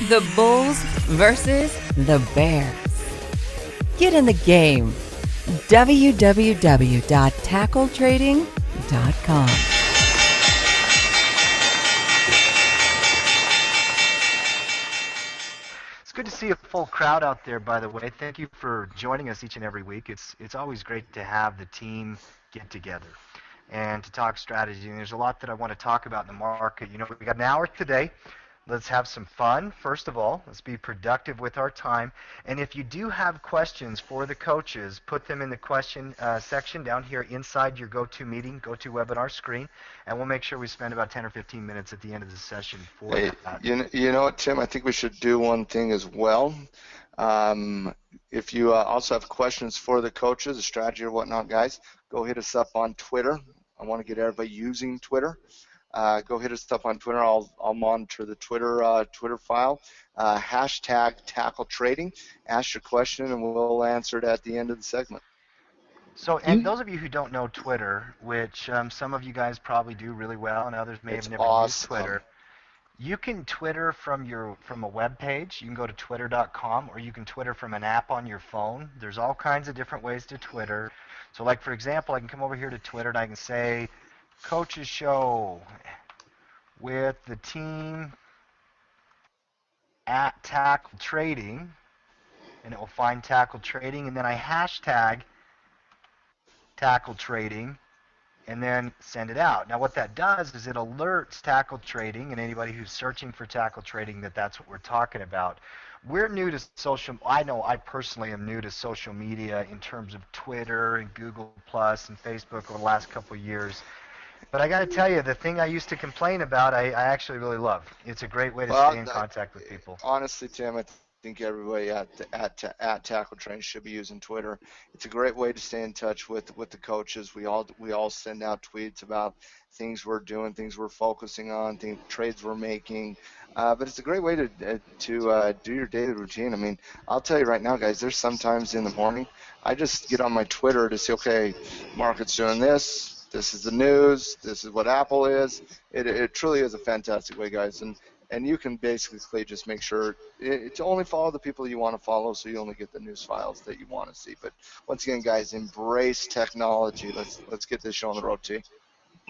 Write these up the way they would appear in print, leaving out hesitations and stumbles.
The Bulls versus the Bears. Get in the game. www.tackletrading.com. It's good to see a full crowd out there, by the way. Thank you for joining us each and every week. It's always great to have the team get together and to talk strategy. And there's a lot that I want to talk about in the market. You know, we got an hour today. Let's have some fun. First of all, let's be productive with our time. And if you do have questions for the coaches, put them in the question section down here inside your GoToWebinar screen, and we'll make sure we spend about 10 or 15 minutes at the end of the session for that. You know what, Tim? I think we should do one thing as well. If you also have questions for the coaches, a strategy or whatnot, guys, go hit us up on Twitter. I want to get everybody using Twitter. Go hit us up on Twitter. I'll monitor the Twitter file. Hashtag tackle trading. Ask your question, and we'll answer it at the end of the segment. So, and those of you who don't know Twitter, which some of you guys probably do really well, and others may have never used Twitter, you can Twitter from a web page. You can go to twitter.com, or you can Twitter from an app on your phone. There's all kinds of different ways to Twitter. So, like for example, I can come over here to Twitter and I can say, Coaches Show with the team at Tackle Trading, and it will find Tackle Trading, and then I hashtag Tackle Trading and then send it out. Now what that does is it alerts Tackle Trading and anybody who's searching for Tackle Trading that that's what we're talking about. We're new to social. I know I personally am new to social media in terms of Twitter and Google Plus and Facebook over the last couple of years. But I got to tell you, the thing I used to complain about, I actually really love. It's a great way to stay in contact with people. Honestly, Tim, I think everybody at Tackle Train should be using Twitter. It's a great way to stay in touch with the coaches. We all send out tweets about things we're doing, things we're focusing on, trades we're making. But it's a great way to do your daily routine. I mean, I'll tell you right now, guys, there's sometimes in the morning I just get on my Twitter to see, okay, market's doing this. This is the news. This is what Apple is. It truly is a fantastic way, guys. And you can basically just make sure to only follow the people you want to follow, so you only get the news files that you want to see. But once again, guys, embrace technology. Let's get this show on the road, T.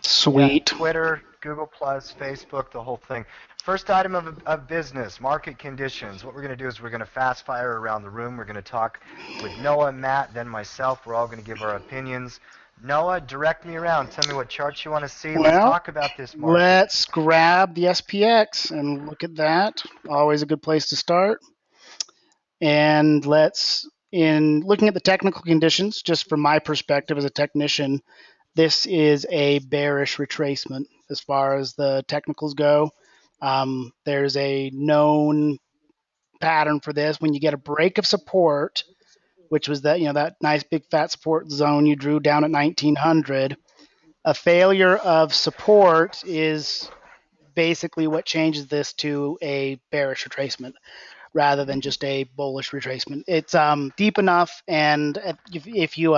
Sweet. Yeah, Twitter, Google Plus, Facebook, the whole thing. First item of business, market conditions. What we're going to do is we're going to fast fire around the room. We're going to talk with Noah, Matt, then myself. We're all going to give our opinions. Noah, direct me around. Tell me what charts you want to see. Let's talk about this market. Let's grab the SPX and look at that. Always a good place to start. And in looking at the technical conditions, just from my perspective as a technician, this is a bearish retracement as far as the technicals go. There's a known pattern for this. When you get a break of support, which was that nice big fat support zone you drew down at 1900. A failure of support is basically what changes this to a bearish retracement rather than just a bullish retracement. It's deep enough, and if you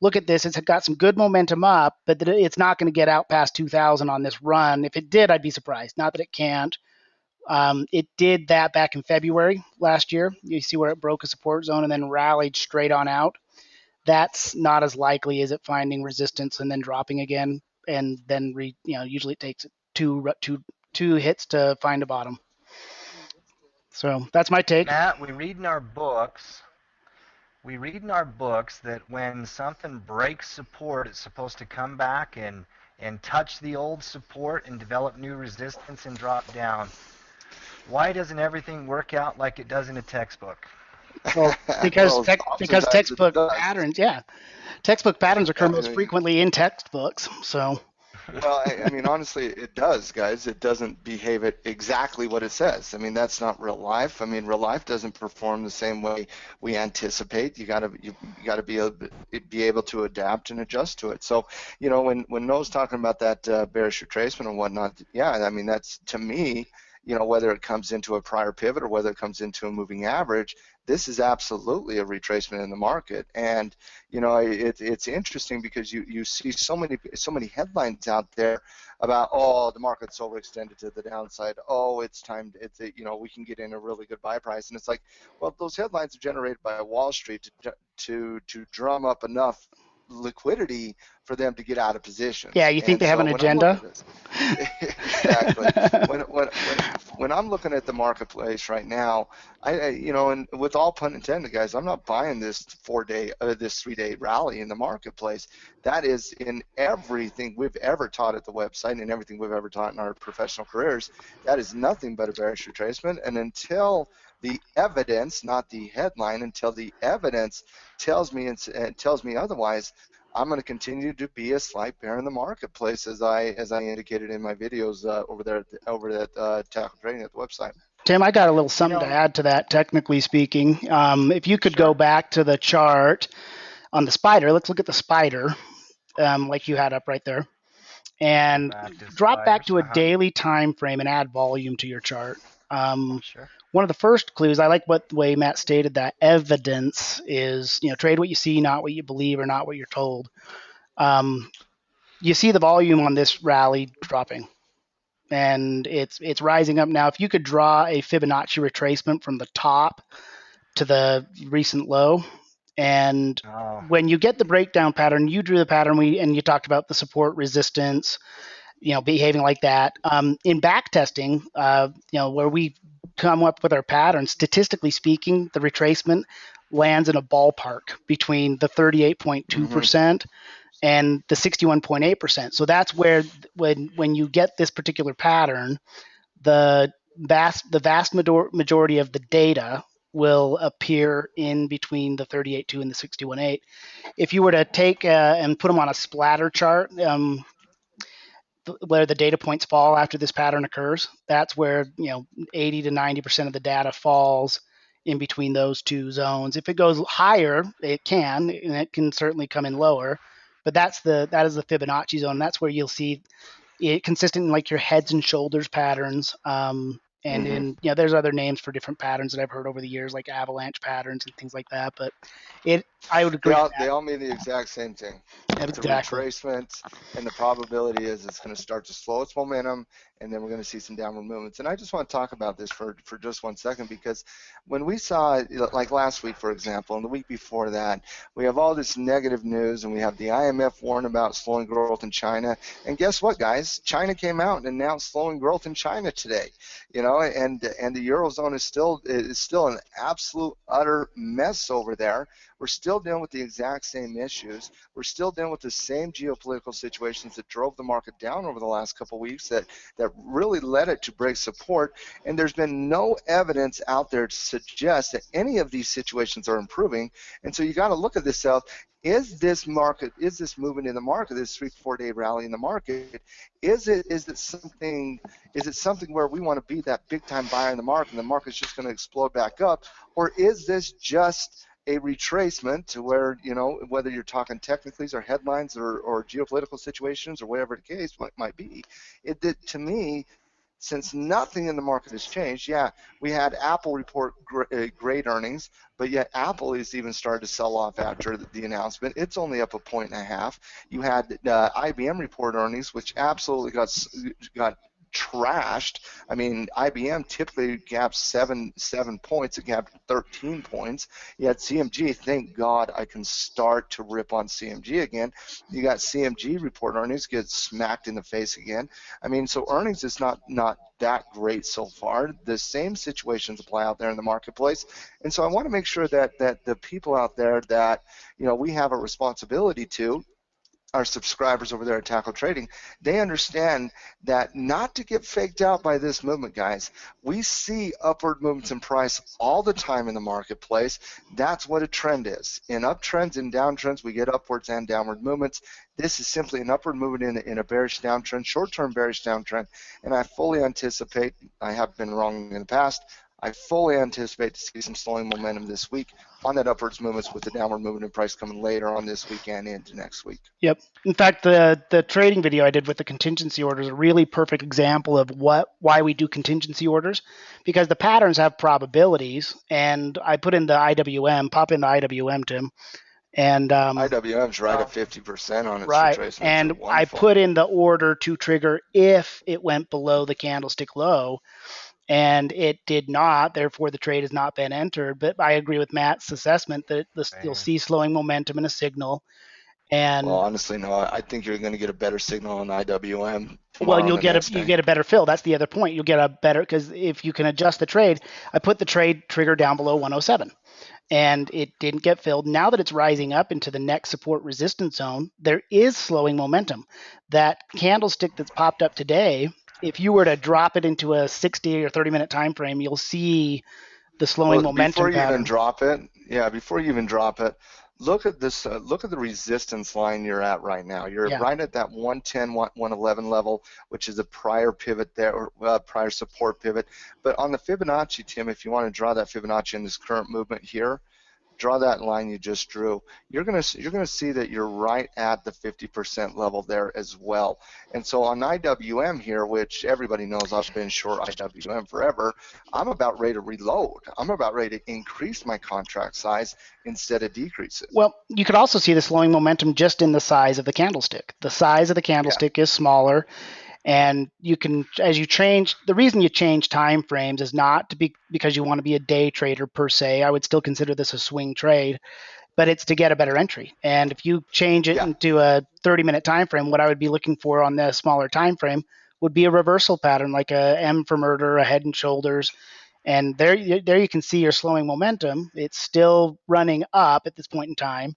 look at this, it's got some good momentum up, but it's not going to get out past 2000 on this run. If it did, I'd be surprised. Not that it can't. It did that back in February last year. You see where it broke a support zone and then rallied straight on out. That's not as likely as it finding resistance and then dropping again. And then usually it takes two hits to find a bottom. So that's my take. Matt, we read in our books that when something breaks support, it's supposed to come back and touch the old support and develop new resistance and drop down. Why doesn't everything work out like it does in a textbook? Well, because textbook patterns, textbook patterns occur most frequently in textbooks. So. Well, I mean, honestly, it does, guys. It doesn't behave exactly what it says. I mean, that's not real life. I mean, real life doesn't perform the same way we anticipate. You got to be able to adapt and adjust to it. So, when Noah's talking about that bearish retracement and whatnot, I mean, that's, to me, whether it comes into a prior pivot or whether it comes into a moving average, this is absolutely a retracement in the market. And you know, it's interesting because you see so many headlines out there about, oh, the market's overextended to the downside, oh, it's time, you know, we can get in a really good buy price. And it's like, well, those headlines are generated by Wall Street to drum up enough liquidity for them to get out of positions. Yeah, you think And they have so an when I'm looking agenda? at this, exactly. When I'm looking at the marketplace right now, you know, and with all pun intended, guys, I'm not buying this 3-day rally in the marketplace. That is in everything we've ever taught at the website and everything we've ever taught in our professional careers. That is nothing but a bearish retracement. And until the evidence, not the headline, until the evidence tells me otherwise, I'm going to continue to be a slight bear in the marketplace, as I indicated in my videos over at Tackle Trading at the website. Tim, I got a little something to add to that, technically speaking. If you could go back to the chart on the spider, let's look at the spider, like you had up right there, and drop back to a daily time frame and add volume to your chart. One of the first clues, I like the way Matt stated that evidence is, you know, trade what you see, not what you believe, or not what you're told. You see the volume on this rally dropping, and it's rising up now. If you could draw a Fibonacci retracement from the top to the recent low, and when you get the breakdown pattern, you drew the pattern, and you talked about the support resistance, you know, behaving like that. In back testing, you know, where we come up with our pattern, statistically speaking, the retracement lands in a ballpark between the 38.2% and the 61.8%. So that's where, when you get this particular pattern, the vast majority of the data will appear in between the 38.2 and the 61.8. If you were to take and put them on a splatter chart, where the data points fall after this pattern occurs, that's where, you know, 80 to 90% of the data falls in between those two zones. If it goes higher, it can, and it can certainly come in lower, but that is the Fibonacci zone. That's where you'll see it consistent in like your heads and shoulders patterns. And in, you know, there's other names for different patterns that I've heard over the years, like avalanche patterns and things like that. But I would agree. They all mean the exact same thing. It's a retracement, and the probability is it's going to start to slow its momentum, and then we're going to see some downward movements. And I just want to talk about this for just 1 second, because when we saw, like last week, for example, and the week before that, we have all this negative news, and we have the IMF warn about slowing growth in China. And guess what, guys? China came out and announced slowing growth in China today. You know, and the Eurozone is still an absolute utter mess over there. We're still dealing with the exact same issues. We're still dealing with the same geopolitical situations that drove the market down over the last couple of weeks, that really led it to break support. And there's been no evidence out there to suggest that any of these situations are improving. And so you got to look at this stuff. Is this movement in the market, this 3-4 day rally in the market, is it something where we want to be that big time buyer in the market and the market's just going to explode back up? Or is this just a retracement to where, you know, whether you're talking technicals or headlines or geopolitical situations or whatever the case might be, to me, since nothing in the market has changed, yeah, we had Apple report great earnings, but yet Apple is even started to sell off after the announcement. It's only up 1.5 points. You had IBM report earnings, which absolutely got trashed. I mean, IBM typically gaps 7 points. It gapped 13 points. You had CMG. Thank God I can start to rip on CMG again. You got CMG report earnings get smacked in the face again. I mean, so earnings is not that great so far. The same situations apply out there in the marketplace. And so I want to make sure that the people out there that, you know, we have a responsibility to, our subscribers over there at Tackle Trading, they understand that not to get faked out by this movement, guys. We see upward movements in price all the time in the marketplace. That's what a trend is. In uptrends and downtrends, we get upwards and downward movements. This is simply an upward movement in a bearish downtrend, short-term bearish downtrend, and I fully anticipate, I have been wrong in the past, I fully anticipate to see some slowing momentum this week on that upwards movements with the downward movement in price coming later on this weekend into next week. Yep. In fact, the trading video I did with the contingency orders is a really perfect example of why we do contingency orders, because the patterns have probabilities, and I put in the IWM, pop in the IWM, Tim, and IWM's right at 50% on its right, retracement. and I put in the order to trigger if it went below the candlestick low, and it did not. Therefore, the trade has not been entered. But I agree with Matt's assessment that you'll see slowing momentum in a signal. And well, honestly, no, I think you're going to get a better signal on IWM tomorrow. Well, and you get a better fill. That's the other point. You'll get a better, because if you can adjust the trade, I put the trade trigger down below 107, and it didn't get filled. Now that it's rising up into the next support resistance zone, there is slowing momentum. That candlestick that's popped up today, if you were to drop it into a 60 or 30-minute time frame, you'll see the slowing momentum before you pattern. even drop it, before you even drop it, look at this. Look at the resistance line you're at right now. You're right at that 110, 111 level, which is a prior pivot there, or prior support pivot. But on the Fibonacci, Tim, if you want to draw that Fibonacci in this current movement here, draw that line you just drew. You're gonna see that you're right at the 50% level there as well. And so on IWM here, which everybody knows I've been short IWM forever, I'm about ready to reload. I'm about ready to increase my contract size instead of decrease it. Well, you could also see the slowing momentum just in the size of the candlestick. The size of the candlestick is smaller. And you can, as you change, the reason you change time frames is not to be because you want to be a day trader per se. I would still consider this a swing trade, but it's to get a better entry. And if you change it into a 30-minute time frame, what I would be looking for on the smaller time frame would be a reversal pattern, like a M for murder, a head and shoulders. And there you can see your slowing momentum. It's still running up at this point in time,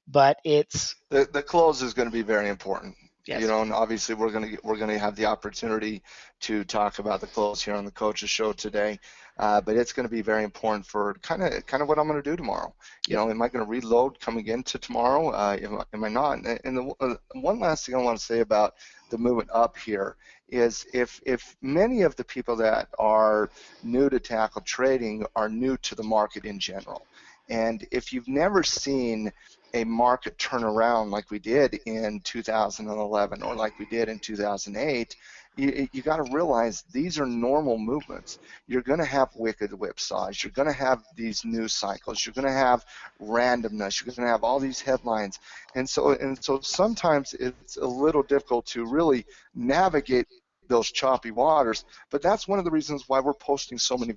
but it's the close is going to be very important. Yes. You know, and obviously we're going to have the opportunity to talk about the close here on the Coaches Show today, but it's going to be very important for kind of what I'm going to do tomorrow. You know, am I going to reload coming into tomorrow? Am I not? And the one last thing I want to say about the movement up here is if many of the people that are new to tackle trading are new to the market in general, and if you've never seen a market turnaround like we did in 2011 or like we did in 2008, you got to realize these are normal movements. You're going to have wicked whipsaws. You're going to have these news cycles. You're going to have randomness. You're going to have all these headlines. And so sometimes it's a little difficult to really navigate those choppy waters, but that's one of the reasons why we're posting so many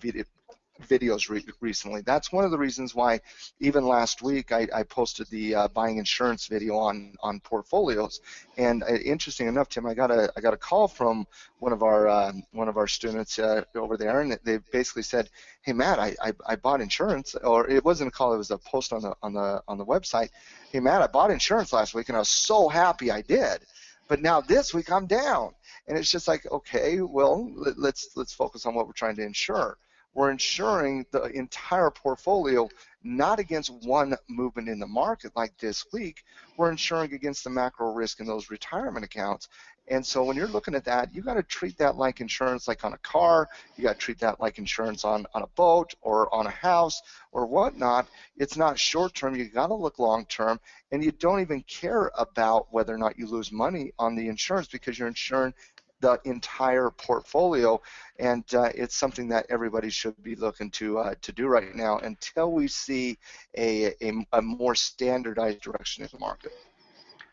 videos recently. That's one of the reasons why even last week I posted the buying insurance video on portfolios. And interesting enough, Tim, I got a call from one of our students over there, and they basically said, "Hey Matt, I bought insurance," or it wasn't a call, it was a post on the website. "Hey Matt, I bought insurance last week and I was so happy I did, but now this week I'm down." And it's just like, okay, well, let's focus on what we're trying to insure. We're insuring the entire portfolio, not against one movement in the market like this week. We're insuring against the macro risk in those retirement accounts. And so when you're looking at that, you got to treat that like insurance, like on a car. You got to treat that like insurance on a boat or on a house or whatnot. It's not short term. You got to look long term, and you don't even care about whether or not you lose money on the insurance because you're insuring the entire portfolio, and it's something that everybody should be looking to do right now until we see a more standardized direction in the market.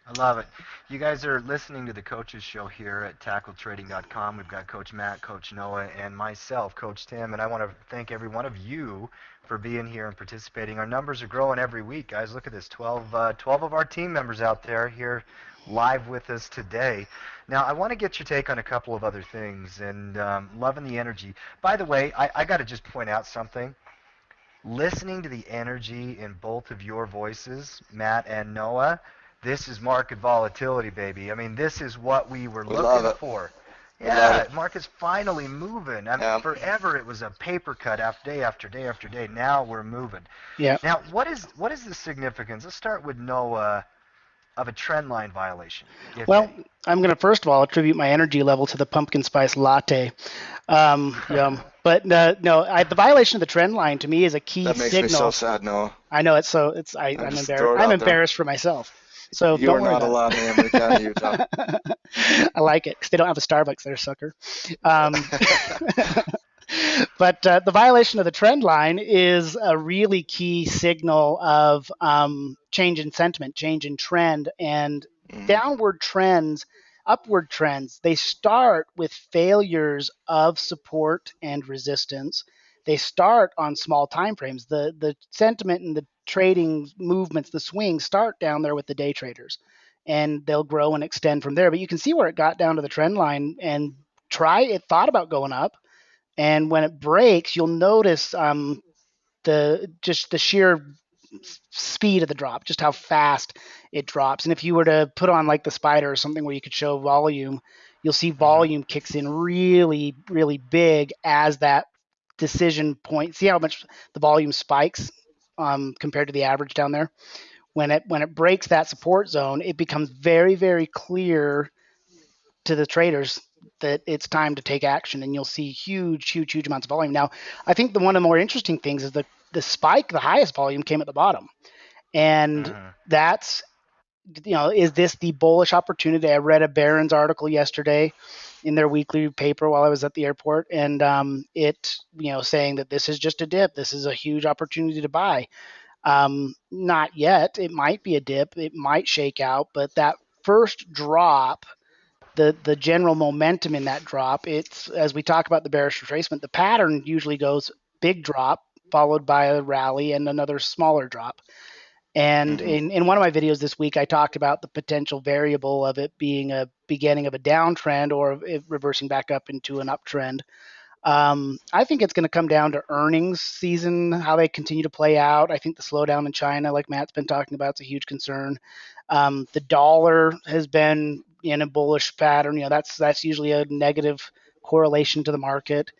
I love it. You guys are listening to the Coaches Show here at TackleTrading.com. We've got Coach Matt, Coach Noah, and myself, Coach Tim, and I want to thank every one of you for being here and participating. Our numbers are growing every week, guys. Look at this, 12 of our team members out there here live with us today. Now, I want to get your take on a couple of other things, and loving the energy. By the way, I got to just point out something. Listening to the energy in both of your voices, Matt and Noah, this is market volatility, baby. I mean, this is what we were looking for. Yeah, market's finally moving. I mean, forever it was a paper cut after day after day after day. Now we're moving. Yeah. Now, what is the significance? Let's start with Noah, of a trend line violation. Well, I'm going to first of all attribute my energy level to the pumpkin spice latte. But no, the violation of the trend line to me is a key That makes signal. me so sad, Noah. I know it's so. It's I'm Just embarrassed. throw it I'm out there. embarrassed for myself. So You don't are worry not about allowed in Emory County, Utah. it. I like it because they don't have a Starbucks there, sucker. But the violation of the trend line is a really key signal of change in sentiment, change in trend, and downward trends, upward trends. They start with failures of support and resistance. They start on small time frames. The sentiment and the trading movements, the swings start down there with the day traders, and they'll grow and extend from there. But you can see where it got down to the trend line and it thought about going up, and when it breaks, you'll notice the sheer speed of the drop, just how fast it drops. And if you were to put on like the spider or something where you could show volume, you'll see volume kicks in really, really big as that decision point. See how much the volume spikes compared to the average down there? When it breaks that support zone, it becomes very, very clear to the traders that it's time to take action, and you'll see huge amounts of volume. Now, I think one of the more interesting things is the spike, the highest volume came at the bottom, and that's is this the bullish opportunity? I read a Barron's article yesterday in their weekly paper while I was at the airport, and it saying that this is just a dip. This is a huge opportunity to buy. Not yet. It might be a dip. It might shake out, but that first drop, the general momentum in that drop, it's, as we talk about the bearish retracement, the pattern usually goes big drop followed by a rally and another smaller drop. And in one of my videos this week, I talked about the potential variable of it being a beginning of a downtrend or it reversing back up into an uptrend. I think it's going to come down to earnings season, how they continue to play out. I think the slowdown in China, like Matt's been talking about, is a huge concern. The dollar has been in a bullish pattern. That's usually a negative correlation to the market.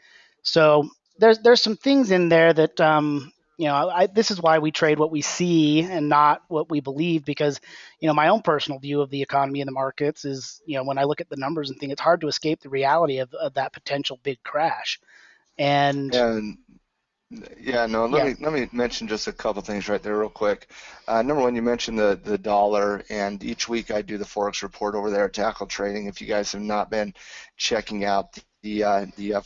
So there's some things in there that this is why we trade what we see and not what we believe, because my own personal view of the economy and the markets is, when I look at the numbers and think, it's hard to escape the reality of that potential big crash. And let me mention just a couple things right there real quick. Number one, you mentioned the dollar, and each week I do the Forex report over there at Tackle Trading. If you guys have not been checking out the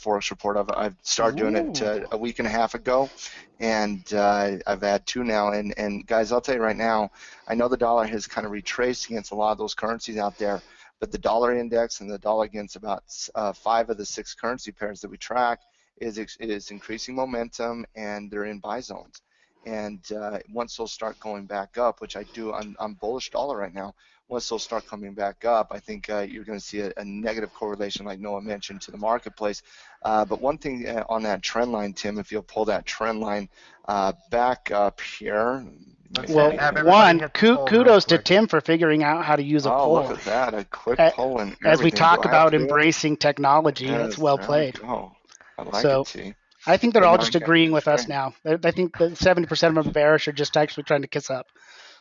Forex report, I've started doing it a week and a half ago, and I've had two now. And guys, I'll tell you right now, I know the dollar has kind of retraced against a lot of those currencies out there, but the dollar index and the dollar against about 5 of the 6 currency pairs that we track is increasing momentum, and they're in buy zones. And once those start going back up, which I'm bullish dollar right now. Once those start coming back up, I think you're going to see a negative correlation, like Noah mentioned, to the marketplace. But one thing on that trend line, Tim, if you'll pull that trend line back up here. Well, kudos to Tim for figuring out how to use a poll. Look at that, a quick poll and as we talk about embracing it? technology. Yes, that's well played. I like it, T. I think they're all just agreeing with us now. I think that 70% of them are bearish are just actually trying to kiss up.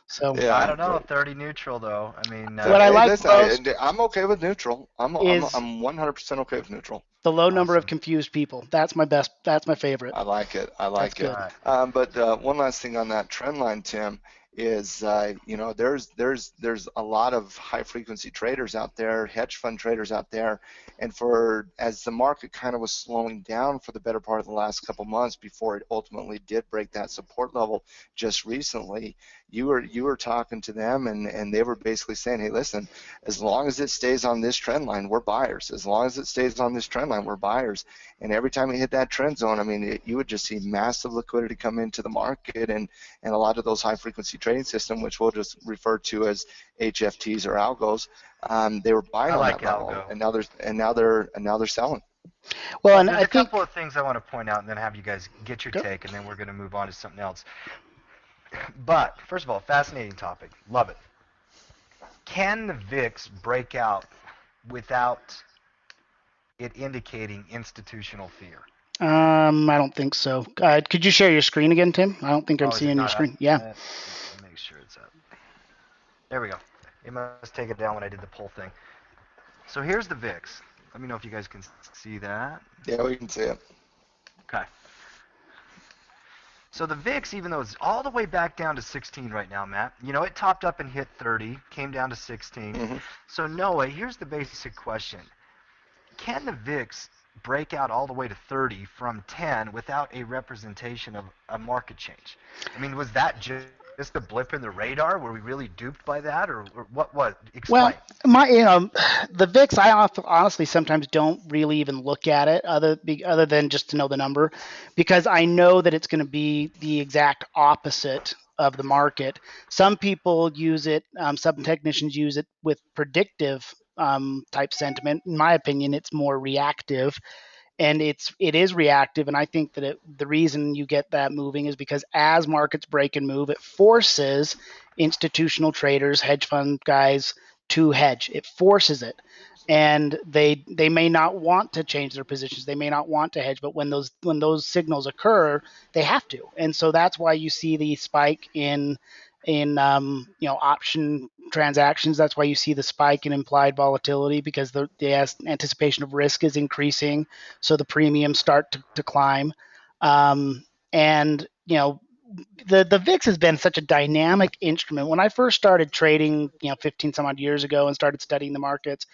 So I don't know. 30 neutral though. I mean, what I like most, I'm okay with neutral. I'm 100% okay with neutral. The low number of confused people. That's my best. That's my favorite. I like it. Good. But one last thing on that trend line, Tim, is there's a lot of high frequency traders out there, hedge fund traders out there, and as the market kind of was slowing down for the better part of the last couple months before it ultimately did break that support level just recently, you were talking to them, and they were basically saying, hey, listen, as long as it stays on this trend line, we're buyers. As long as it stays on this trend line, we're buyers. And every time we hit that trend zone, I mean, you would just see massive liquidity come into the market, and a lot of those high frequency trading system, which we'll just refer to as HFTs or algos, they were buying on that level, and now they're selling. Well, and there's a couple of things I want to point out, and then have you guys get your take, and then we're going to move on to something else. But first of all, fascinating topic, love it. Can the VIX break out without it indicating institutional fear? I don't think so. Could you share your screen again, Tim? I don't think I'm seeing your screen. Yeah. Make sure it's up. There we go. It must take it down when I did the poll thing. So here's the VIX. Let me know if you guys can see that. Yeah, we can see it. Okay. So the VIX, even though it's all the way back down to 16 right now, Matt, it topped up and hit 30, came down to 16. Hmm. So Noah, here's the basic question. Can the VIX break out all the way to 30 from 10 without a representation of a market change? I mean, was that just a blip in the radar? Were we really duped by that, or what? What? Well, Explain. the VIX, I honestly sometimes don't really even look at it other than just to know the number, because I know that it's going to be the exact opposite of the market. Some people use it, some technicians use it with predictive type sentiment. In my opinion, it's more reactive, and it is reactive. And I think that the reason you get that moving is because as markets break and move, it forces institutional traders, hedge fund guys, to hedge. It forces it, and they may not want to change their positions, they may not want to hedge, but when those signals occur, they have to. And so that's why you see the spike in option transactions. That's why you see the spike in implied volatility, because the anticipation of risk is increasing, so the premiums start to climb. And the VIX has been such a dynamic instrument. When I first started trading, 15 some odd years ago, and started studying the markets,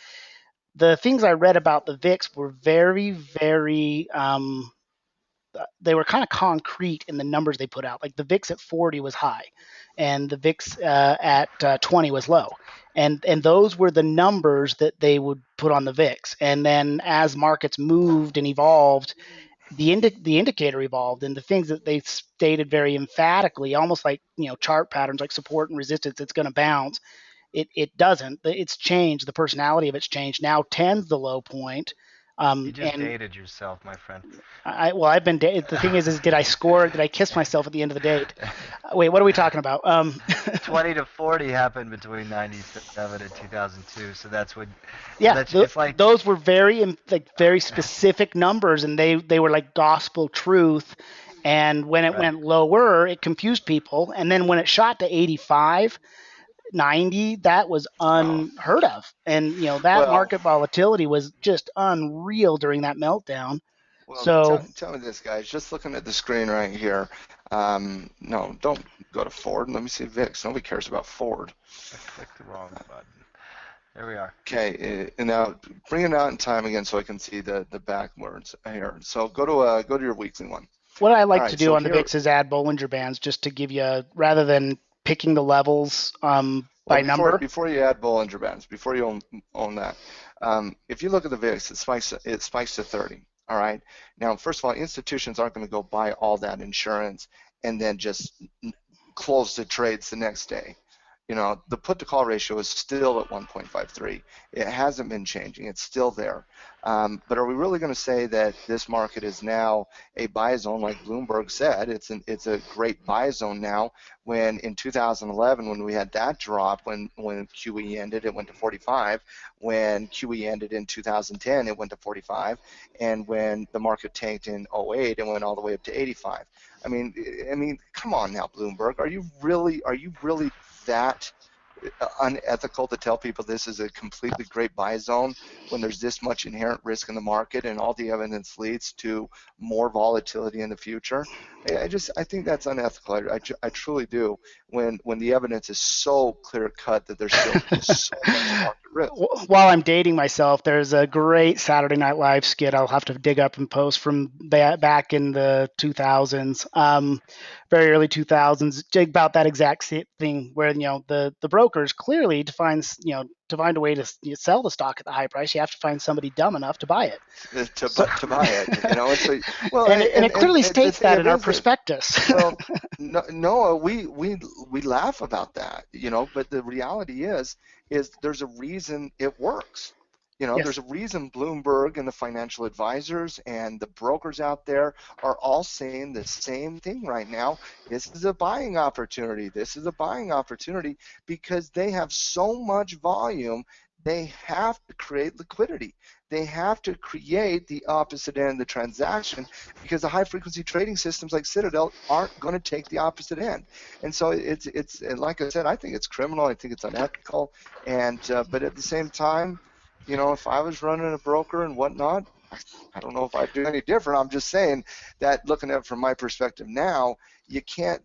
the things I read about the VIX were very, very they were kind of concrete in the numbers they put out. Like the VIX at 40 was high, and the VIX at 20 was low, and those were the numbers that they would put on the VIX. And then as markets moved and evolved, the indicator evolved, and the things that they stated very emphatically, almost like chart patterns, like support and resistance, it's going to bounce. It doesn't. It's changed. The personality of it's changed. Now 10's the low point. You just And dated yourself, my friend. I've been the thing is did I score? Did I kiss myself at the end of the date? Wait, what are we talking about? 20 to 40 happened between 97 and 2002, so that's what. Yeah, It's like. those were very specific numbers, and they were like gospel truth. And when it Right. went lower, it confused people. And then when it shot to 85, 90, that was Oh, unheard of. And that well, market volatility was just unreal during that meltdown. well, So tell me this, guys. Just looking at the screen right here. No, don't go to Ford. Let me see VIX. Nobody cares about Ford. I clicked the wrong button. There we are. Okay, and now bring it out in time again so I can see the backwards here. So go to your weekly one. what I All like to right, do so on the here. VIX is add Bollinger Bands, just to give you, rather than picking the levels Well, by number. before you add Bollinger Bands, before you own that, if you look at the VIX, it spikes to 30. All right. Now, first of all, institutions aren't going to go buy all that insurance and then just close the trades the next day. The put to call ratio is still at 1.53. It hasn't been changing. It's still there. But are we really going to say that this market is now a buy zone, like Bloomberg said? It's a great buy zone now. When in 2011, when we had that drop, when QE ended, it went to 45. When QE ended in 2010, it went to 45. And when the market tanked in 08, it went all the way up to 85. I mean, come on now, Bloomberg. Are you really that unethical to tell people this is a completely great buy zone when there's this much inherent risk in the market and all the evidence leads to more volatility in the future? I think that's unethical. I truly do, when the evidence is so clear cut that there's still so much market risk. While I'm dating myself, there's a great Saturday Night Live skit I'll have to dig up and post from back in the 2000s, very early 2000s, about that exact thing, where the brokers clearly to find a way to sell the stock at the high price, you have to find somebody dumb enough to buy it. To buy it, It's well, and it clearly the states thing that of in it our is prospectus. well, no, we laugh about that, but the reality is there's a reason it works. Yes. There's a reason Bloomberg and the financial advisors and the brokers out there are all saying the same thing right now. This is a buying opportunity. This is a buying opportunity, because they have so much volume. They have to create liquidity. They have to create the opposite end of the transaction, because the high frequency trading systems like Citadel aren't going to take the opposite end. And so and like I said, I think it's criminal. I think it's unethical. And but at the same time, if I was running a broker and whatnot, I don't know if I'd do any different. I'm just saying that looking at it from my perspective now, you can't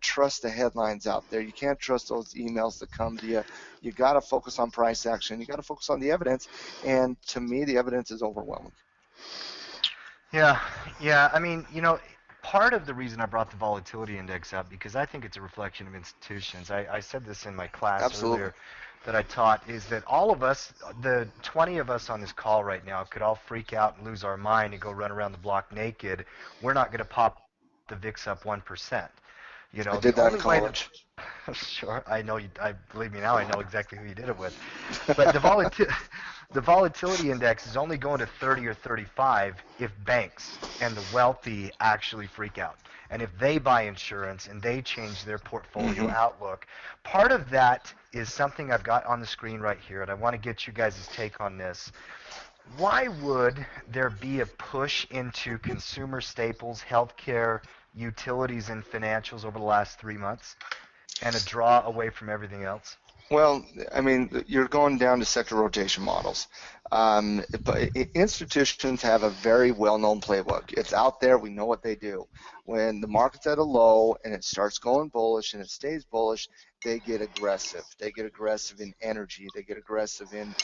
trust the headlines out there. You can't trust those emails that come to you. You got to focus on price action. You got to focus on the evidence. And to me, the evidence is overwhelming. Yeah, yeah. I mean, part of the reason I brought the volatility index up because I think it's a reflection of institutions. I said this in my class Absolutely. earlier that I taught is that all of us, the 20 of us on this call right now, could all freak out and lose our mind and go run around the block naked. We're not going to pop the VIX up 1%. I The did that only in way that college. sure, I know you. I believe me now. I know exactly who you did it with. But the volatility index is only going to 30 or 35 if banks and the wealthy actually freak out, and if they buy insurance and they change their portfolio Hmm. outlook. Part of that is something I've got on the screen right here, and I want to get you guys' take on this. Why would there be a push into consumer staples, healthcare, utilities, and financials over the last 3 months, and a draw away from everything else? Well, I mean, you're going down to sector rotation models. But institutions have a very well-known playbook. It's out there. We know what they do. When the market's at a low and it starts going bullish and it stays bullish, they get aggressive. They get aggressive in energy. They get aggressive in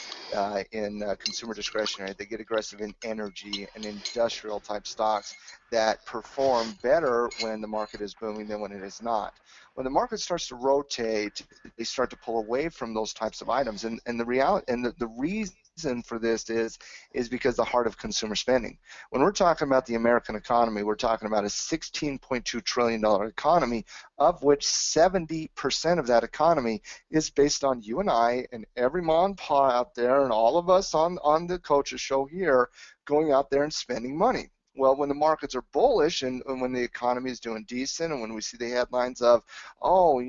consumer discretionary. They get aggressive in energy and industrial type stocks that perform better when the market is booming than when it is not. When the market starts to rotate, they start to pull away from those types of items. And the reality and the reason for this is because the heart of consumer spending. When we're talking about the American economy, we're talking about a $16.2 trillion economy, of which 70% of that economy is based on you and I and every mom and pa out there and all of us on the coaches show here going out there and spending money. Well, when the markets are bullish and when the economy is doing decent and when we see the headlines of, oh,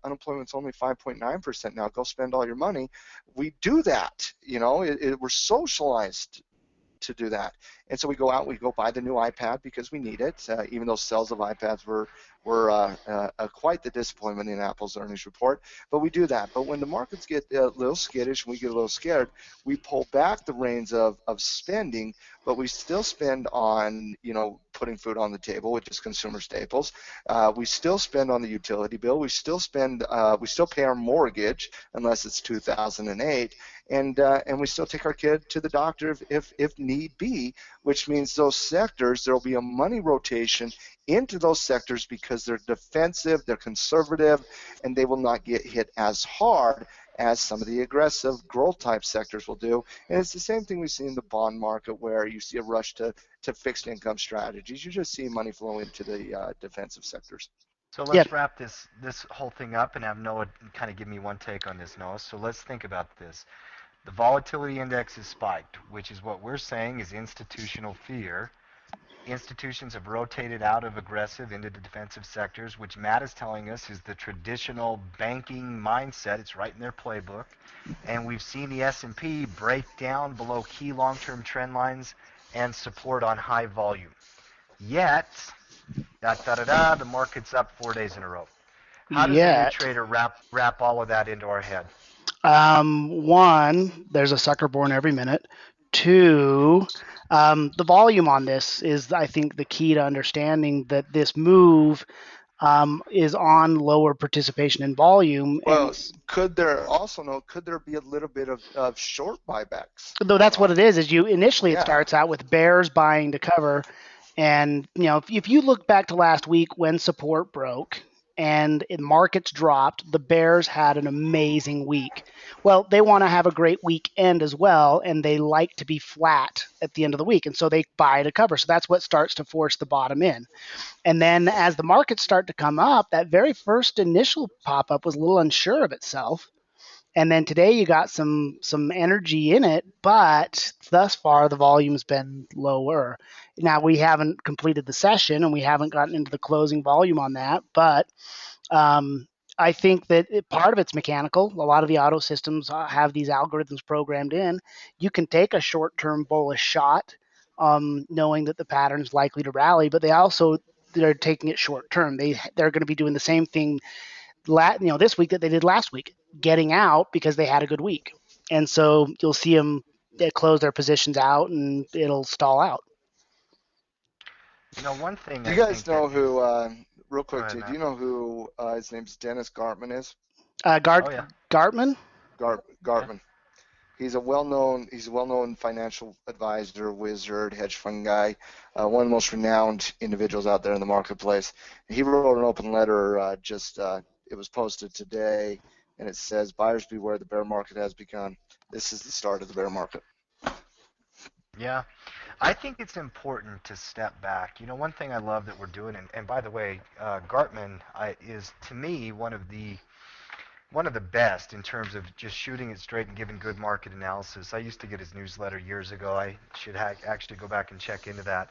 unemployment's only 5.9% now, go spend all your money, we do that. We're socialized to do that. And so we go out, we go buy the new iPad because we need it, even though sales of iPads were quite the disappointment in Apple's earnings report. But we do that. But when the markets get a little skittish and we get a little scared, we pull back the reins of spending, but we still spend on, putting food on the table, which is consumer staples. We still spend on the utility bill. We still pay our mortgage unless it's 2008. And we still take our kid to the doctor if need be, which means those sectors, there will be a money rotation into those sectors because they're defensive, they're conservative, and they will not get hit as hard as some of the aggressive growth type sectors will do. And it's the same thing we see in the bond market where you see a rush to fixed income strategies. You just see money flow into the defensive sectors. So Yeah, let's wrap this whole thing up and have Noah kind of give me one take on this, Noah. So let's think about this. The volatility index is spiked, which is what we're saying is institutional fear. Institutions have rotated out of aggressive into the defensive sectors, which Matt is telling us is the traditional banking mindset. It's right in their playbook. And we've seen the S&P break down below key long-term trend lines and support on high volume. Yet, the market's up 4 days in a row. How does a new yet. trader wrap all of that into our head? One, there's a sucker born every minute. Two, the volume on this is, I think, the key to understanding that this move is on lower participation in volume. And Well, could there be a little bit of short buybacks though going that's what on? it is you initially it Yeah. starts out with bears buying to cover. And if you look back to last week when support broke and markets dropped, the bears had an amazing week. Well, they want to have a great weekend as well, and they like to be flat at the end of the week, and so they buy to cover. So that's what starts to force the bottom in. And then as the markets start to come up, that very first initial pop up was a little unsure of itself, and then today you got some energy in it, but thus far the volume's been lower. Now we haven't completed the session and we haven't gotten into the closing volume on that, but I think that part of it's mechanical. A lot of the auto systems have these algorithms programmed in. You can take a short-term bullish shot, knowing that the pattern's likely to rally, but they're taking it short term. They're going to be doing the same thing this week that they did last week, getting out because they had a good week. And so you'll see them close their positions out, and it'll stall out. One thing Do I you guys think know that who? is, Real go quick, ahead, do Matt. you know who his name's Dennis Gartman is? Oh yeah, Gartman. yeah, Gartman. He's a well known financial advisor, wizard, hedge fund guy, one of the most renowned individuals out there in the marketplace. He wrote an open letter it was posted today, and it says, "Buyers beware, the bear market has begun. This is the start of the bear market." yeah. I think it's important to step back. One thing I love that we're doing, and by the way, Gartman is to me one of the best in terms of just shooting it straight and giving good market analysis. I used to get his newsletter years ago. I should actually go back and check into that.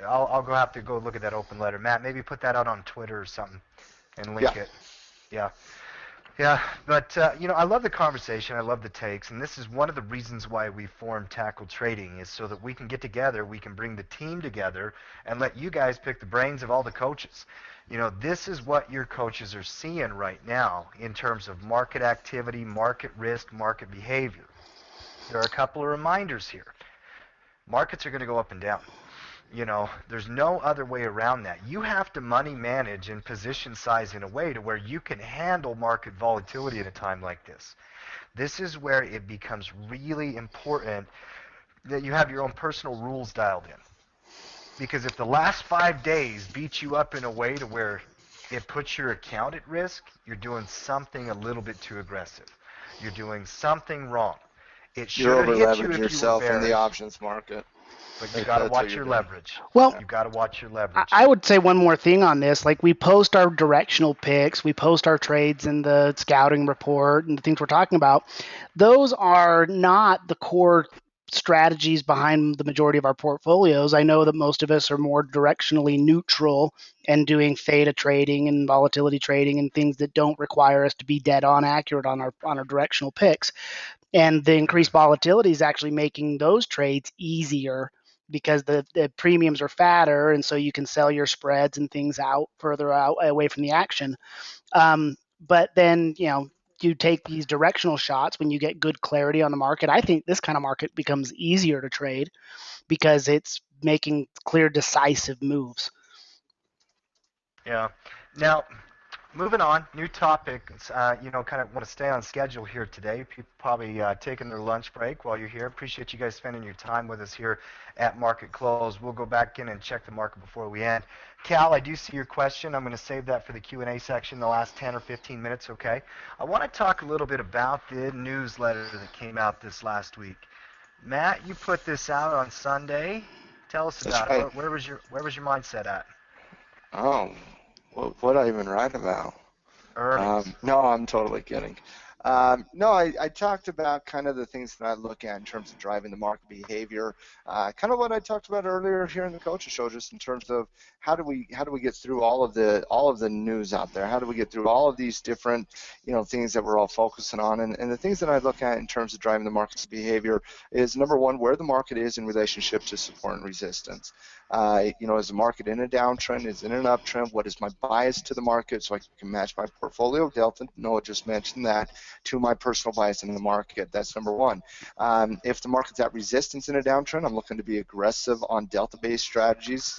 I'll go have to go look at that open letter. Matt, maybe put that out on Twitter or something and Yeah. link it. Yeah. Yeah, but I love the conversation. I love the takes, and this is one of the reasons why we formed Tackle Trading is so that we can get together, we can bring the team together, and let you guys pick the brains of all the coaches. This is what your coaches are seeing right now in terms of market activity, market risk, market behavior. There are a couple of reminders here. Markets are going to go up and down. There's no other way around that. You have to money manage and position size in a way to where you can handle market volatility at a time like this. This is where it becomes really important that you have your own personal rules dialed in. Because if the last 5 days beat you up in a way to where it puts your account at risk, you're doing something a little bit too aggressive. You're doing something wrong. It You're should have over hit you leveraging if you were yourself in the bearish, options market. but you got to That's what watch you're your doing. leverage. Well, Yeah. You got to watch your leverage. I would say one more thing on this. Like, we post our directional picks, we post our trades in the scouting report and the things we're talking about. Those are not the core strategies behind the majority of our portfolios. I know that most of us are more directionally neutral and doing theta trading and volatility trading and things that don't require us to be dead on accurate on our directional picks. And the increased volatility is actually making those trades easier because the premiums are fatter, and so you can sell your spreads and things out further out away from the action. But then, you take these directional shots when you get good clarity on the market. I think this kind of market becomes easier to trade because it's making clear, decisive moves. Yeah. Now, moving on, new topic. Kind of want to stay on schedule here today. People probably taking their lunch break while you're here. Appreciate you guys spending your time with us here at Market Close. We'll go back in and check the market before we end. Cal, I do see your question. I'm going to save that for the Q&A section, the last 10 or 15 minutes, okay? I want to talk a little bit about the newsletter that came out this last week. Matt, you put this out on Sunday. Tell us That's about it. right. Where was your mindset at? Oh, what I even write about? Earnings. No, I'm totally kidding. No, I talked about kind of the things that I look at in terms of driving the market behavior. Kind of what I talked about earlier here in the coaches show, just in terms of how do we get through all of the news out there? How do we get through all of these different things that we're all focusing on? And the things that I look at in terms of driving the market's behavior is, number one, where the market is in relationship to support and resistance. Is the market in a downtrend? Is it in an uptrend? What is my bias to the market so I can match my portfolio delta? Noah just mentioned that, to my personal bias in the market. That's number one. If the market's at resistance in a downtrend, I'm looking to be aggressive on delta-based strategies,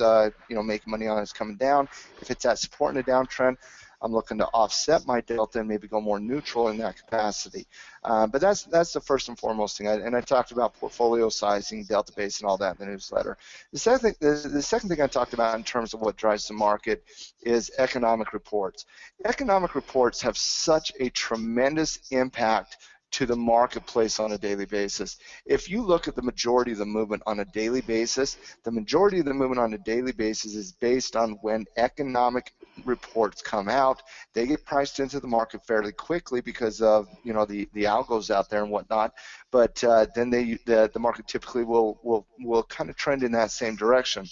making money on it's coming down. If it's at support in a downtrend, I'm looking to offset my delta and maybe go more neutral in that capacity. But that's the first and foremost thing. And I talked about portfolio sizing, delta base, and all that in the newsletter. The second thing I talked about in terms of what drives the market is economic reports. Economic reports have such a tremendous impact to the marketplace on a daily basis. If you look at the majority of the movement on a daily basis, the majority of the movement on a daily basis is based on when economic reports come out. They get priced into the market fairly quickly because of the algos out there and whatnot. But then the market typically will kind of trend in that same direction.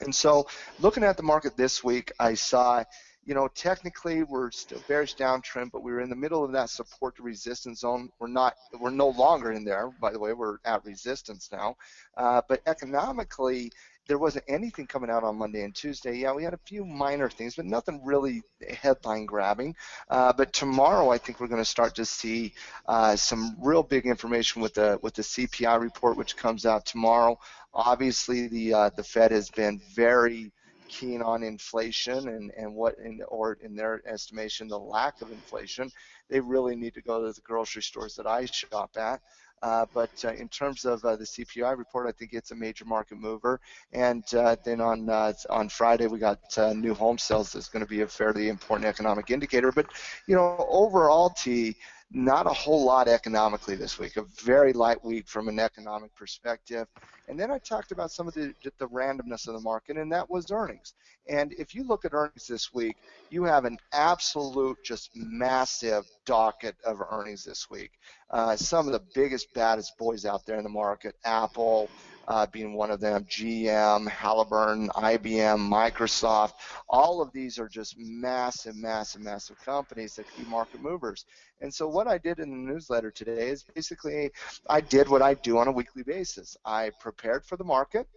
And so, looking at the market this week, I saw, technically we're still bearish downtrend, but we were in the middle of that support to resistance zone. We're no longer in there. By the way, we're at resistance now. But economically, there wasn't anything coming out on Monday and Tuesday. Yeah, we had a few minor things, but nothing really headline grabbing. But tomorrow, I think we're going to start to see some real big information with the CPI report, which comes out tomorrow. Obviously, the Fed has been very keen on inflation and what or in their estimation the lack of inflation. They really need to go to the grocery stores that I shop at. But in terms of the CPI report, I think it's a major market mover. And then on Friday, we got new home sales. That's going to be a fairly important economic indicator. But overall, not a whole lot economically this week. A very light week from an economic perspective. And then I talked about some of the randomness of the market, and that was earnings. And if you look at earnings this week, you have an absolute, just massive docket of earnings this week. Some of the biggest, baddest boys out there in the market, Apple being one of them, GM, Halliburton, IBM, Microsoft, all of these are just massive, massive, massive companies that could be market movers. And so what I did in the newsletter today is basically I did what I do on a weekly basis. I prepared for the market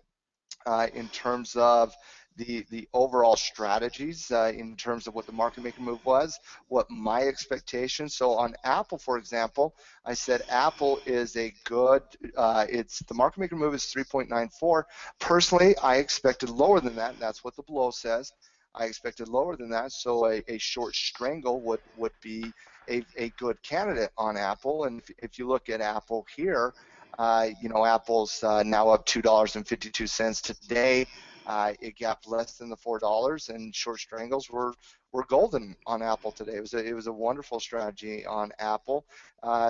in terms of the overall strategies, in terms of what the market maker move was, what my expectations. So on Apple, for example, I said Apple is a good, the market maker move is 3.94. Personally, I expected lower than that, and that's what the below says. I expected lower than that, so a short strangle would be a good candidate on Apple. And if you look at Apple here, Apple's now up $2.52 today. It gapped less than the $4, and short strangles were golden on Apple today. It was a wonderful strategy on Apple.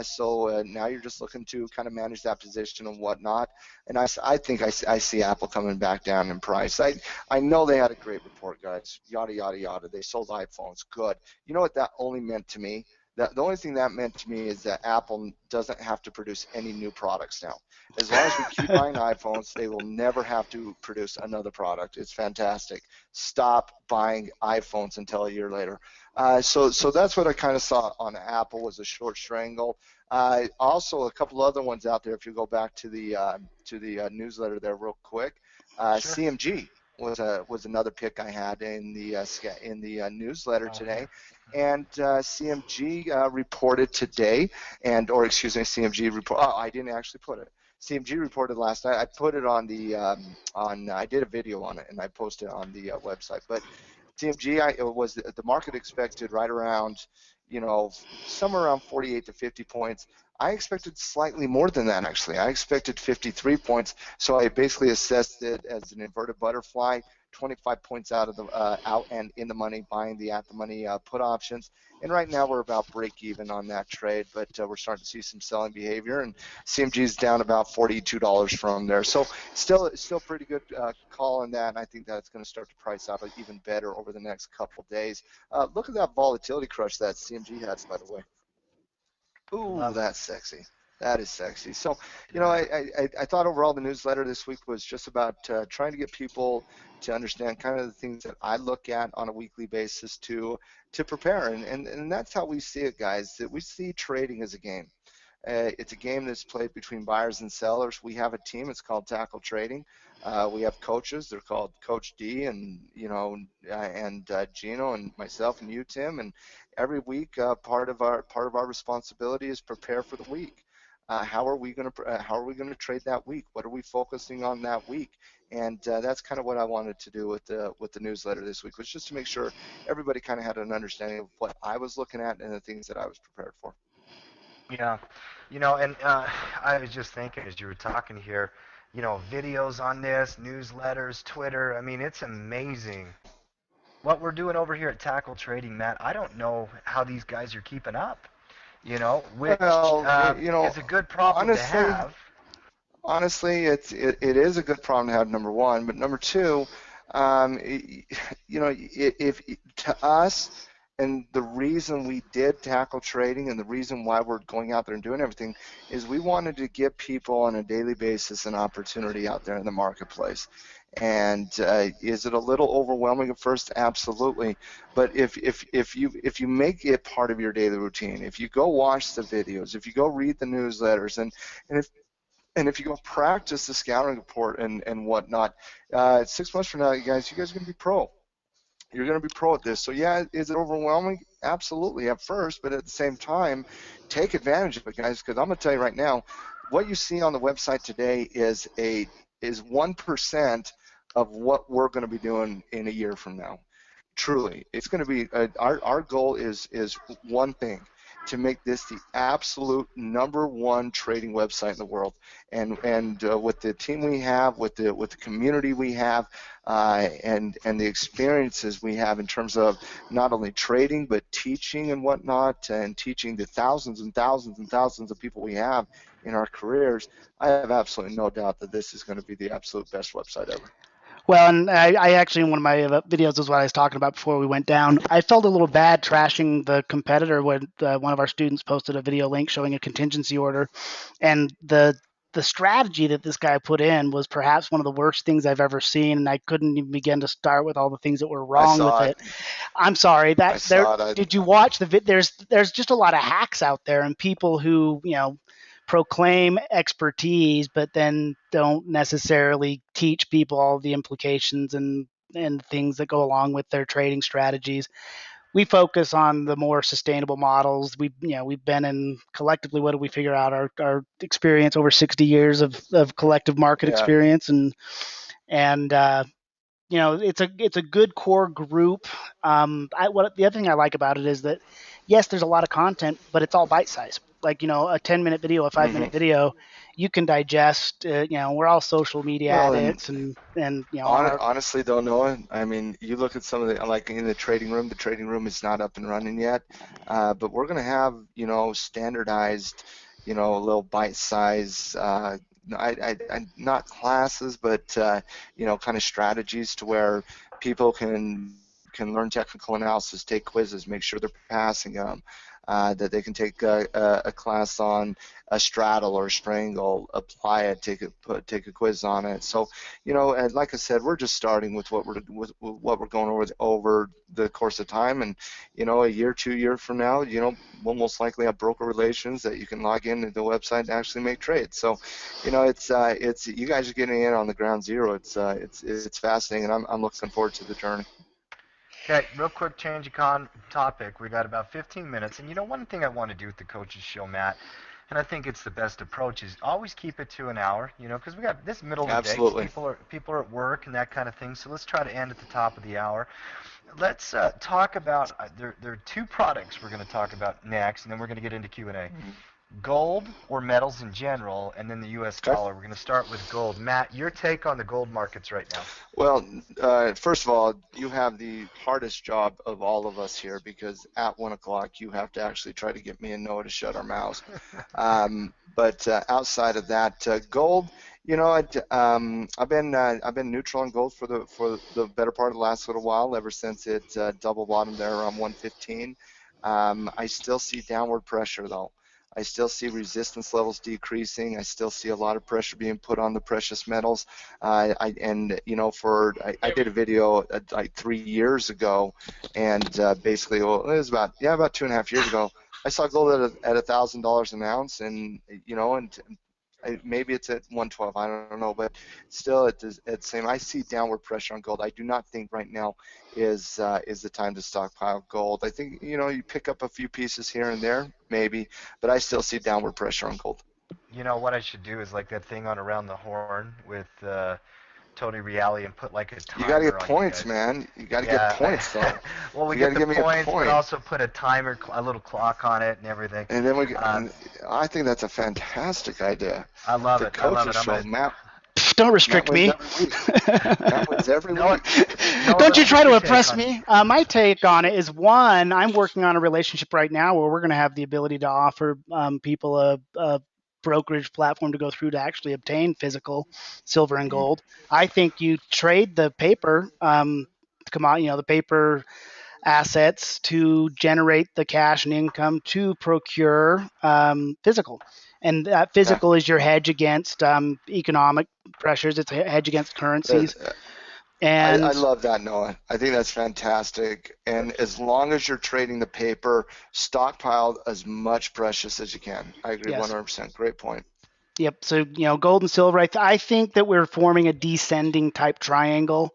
So now you're just looking to kind of manage that position and whatnot. And I think I see Apple coming back down in price. I know they had a great report, guys. Yada yada yada. They sold iPhones. Good. You know what that only meant to me? The only thing that meant to me is that Apple doesn't have to produce any new products now. As long as we keep buying iPhones, they will never have to produce another product. It's fantastic. Stop buying iPhones until a year later. So that's what I kind of saw on Apple, was a short strangle. Also, a couple other ones out there. If you go back to the newsletter there real quick, Sure. CMG was another pick I had in the newsletter today. And CMG reported today, CMG report. Oh, I didn't actually put it. CMG reported last night. I put it on I did a video on it and I posted it on the website. But CMG, the market expected right around, somewhere around 48 to 50 points. I expected slightly more than that, actually. I expected 53 points, so I basically assessed it as an inverted butterfly, 25 points out and in the money, buying the at the money put options. And right now we're about break even on that trade, but we're starting to see some selling behavior, and CMG is down about $42 from there. So still pretty good call on that, and I think that's going to start to price out even better over the next couple days. Look at that volatility crush that CMG has, by the way. Ooh, that's sexy. That is sexy. So, I thought overall the newsletter this week was just about trying to get people to understand kind of the things that I look at on a weekly basis to prepare. And that's how we see it, guys. That we see trading as a game. It's a game that's played between buyers and sellers. We have a team. It's called Tackle Trading. We have coaches. They're called Coach D and Gino and myself and you, Tim. And every week, part of our responsibility is prepare for the week. How are we going to trade that week? What are we focusing on that week? And that's kind of what I wanted to do with the newsletter this week, was just to make sure everybody kind of had an understanding of what I was looking at and the things that I was prepared for. Yeah, and I was just thinking as you were talking here, videos on this, newsletters, Twitter. I mean, it's amazing what we're doing over here at Tackle Trading, Matt. I don't know how these guys are keeping up, which is a good problem to have. Honestly, it is a good problem to have, number one. But number two, if to us, and the reason we did Tackle Trading and the reason why we're going out there and doing everything is we wanted to give people on a daily basis an opportunity out there in the marketplace. And is it a little overwhelming at first? Absolutely. But if you make it part of your daily routine, if you go watch the videos, if you go read the newsletters, and And if you go practice the scouting report and whatnot, 6 months from now, you guys are going to be pro. You're going to be pro at this. So yeah, is it overwhelming? Absolutely at first, but at the same time, take advantage of it, guys. Because I'm going to tell you right now, what you see on the website today is 1% of what we're going to be doing in a year from now. Truly, it's going to be our goal is one thing: to make this the absolute #1 trading website in the world. And with the team we have, with the community we have, and the experiences we have in terms of not only trading but teaching and whatnot, and teaching the thousands and thousands and thousands of people we have in our careers, I have absolutely no doubt that this is going to be the absolute best website ever. Well, and I actually, in one of my videos, was what I was talking about before we went down. I felt a little bad trashing the competitor when one of our students posted a video link showing a contingency order, and the strategy that this guy put in was perhaps one of the worst things I've ever seen, and I couldn't even begin to start with all the things that were wrong with it. I'm sorry. Did you watch the there's just a lot of hacks out there and people who, proclaim expertise, but then don't necessarily teach people all the implications and things that go along with their trading strategies. We focus on the more sustainable models. We've been in collectively, what do we figure out? Our experience over 60 years of collective market experience, and it's a good core group. The other thing I like about it is that, yes, there's a lot of content, but it's all bite size. Like, a 10-minute video, a 5-minute video, you can digest. We're all social media addicts, and honestly, though, Noah, I mean, you look at some of the, like in the trading room. The trading room is not up and running yet, but we're going to have standardized, little bite size. I not classes, but kind of strategies to where people can learn technical analysis, take quizzes, make sure they're passing them, that they can take a class on a straddle or a strangle, apply it, take a quiz on it. So, and like I said, we're just starting with what we're going over the course of time, and a year, 2 years from now, we'll most likely have broker relations that you can log into the website and actually make trades. So, it's you guys are getting in on the ground zero. It's fascinating, and I'm looking forward to the journey. Okay, real quick change of topic. We got about 15 minutes, and one thing I want to do with the coaches show, Matt, and I think it's the best approach, is always keep it to an hour. Because we got this middle of the Absolutely. day. People are at work and that kind of thing. So let's try to end at the top of the hour. Let's talk about there are 2 products we're going to talk about next, and then we're going to get into Q&A. Mm-hmm. Gold or metals in general, and then the U.S. dollar. We're going to start with gold. Matt, your take on the gold markets right now? Well, first of all, you have the hardest job of all of us here, because at 1 o'clock you have to actually try to get me and Noah to shut our mouths. But outside of that, gold, I've been neutral on gold for the better part of the last little while, ever since it double bottomed there around 115. I still see downward pressure though. I still see resistance levels decreasing. I still see a lot of pressure being put on the precious metals. I did a video like 3 years ago, and basically, it was about 2.5 years ago. I saw gold at $1,000 an ounce, and maybe it's at 112. I don't know, but still, it's same. I see downward pressure on gold. I do not think right now is the time to stockpile gold. I think you pick up a few pieces here and there, maybe, but I still see downward pressure on gold. What I should do is like that thing on Around the Horn with Tony Reali, and put like a timer. You got to get points, man. You got to get points, though. Well, we get the points, but also put a timer, a little clock on it, and everything. And then I think that's a fantastic idea. I love it. I love it. Matt, don't restrict me. That wins every week. Don't you try to oppress me. My take on it is, one, I'm working on a relationship right now where we're going to have the ability to offer people a brokerage platform to go through to actually obtain physical silver and gold. I think you trade the paper, the paper assets to generate the cash and income to procure physical. And that physical is your hedge against economic pressures. It's a hedge against currencies. And I love that, Noah. I think that's fantastic. And as long as you're trading the paper, stockpile as much precious as you can. I agree 100%. Great point. Yep. So, gold and silver, I think that we're forming a descending type triangle.